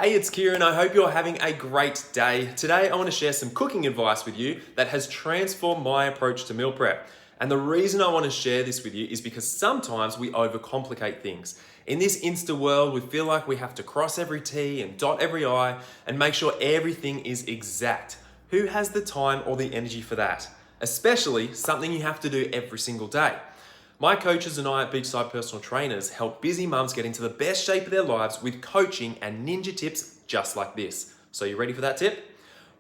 Hey, it's Kieran. I hope you're having a great day. Today, I want to share some cooking advice with you that has transformed my approach to meal prep. And the reason I want to share this with you is because sometimes we overcomplicate things. In this Insta world, we feel like we have to cross every T and dot every I and make sure everything is exact. Who has the time or the energy for that? Especially something you have to do every single day. My coaches and I at Beachside Personal Trainers help busy mums get into the best shape of their lives with coaching and ninja tips just like this. So you ready for that tip?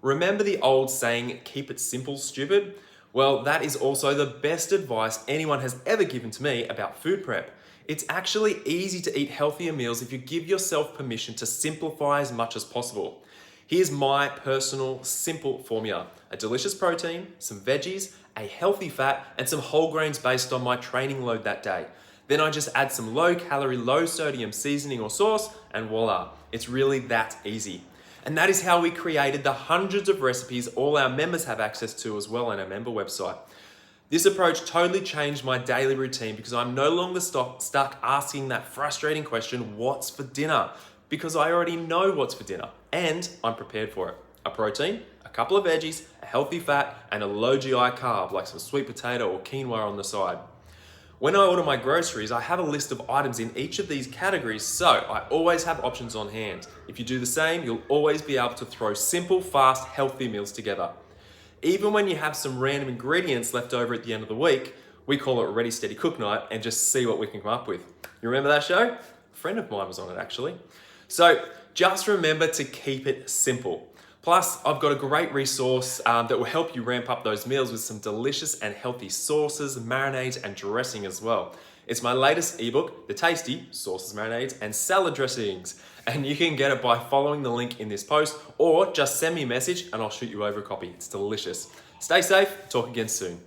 Remember the old saying, keep it simple, stupid? Well, that is also the best advice anyone has ever given to me about food prep. It's actually easy to eat healthier meals if you give yourself permission to simplify as much as possible. Here's my personal simple formula: a delicious protein, some veggies, a healthy fat, and some whole grains based on my training load that day. Then I just add some low calorie, low sodium seasoning or sauce, and voila, it's really that easy. And that is how we created the hundreds of recipes all our members have access to as well on our member website. This approach totally changed my daily routine because I'm no longer stuck asking that frustrating question, what's for dinner? Because I already know what's for dinner and I'm prepared for it. A protein, a couple of veggies, a healthy fat, and a low GI carb like some sweet potato or quinoa on the side. When I order my groceries, I have a list of items in each of these categories, so I always have options on hand. If you do the same, you'll always be able to throw simple, fast, healthy meals together. Even when you have some random ingredients left over at the end of the week, we call it Ready Steady Cook Night and just see what we can come up with. You remember that show? A friend of mine was on it actually. So just remember to keep it simple. Plus, I've got a great resource that will help you ramp up those meals with some delicious and healthy sauces, marinades, and dressing as well. It's my latest ebook, The Tasty Sauces, Marinades, and Salad Dressings. And you can get it by following the link in this post or just send me a message and I'll shoot you over a copy. It's delicious. Stay safe, talk again soon.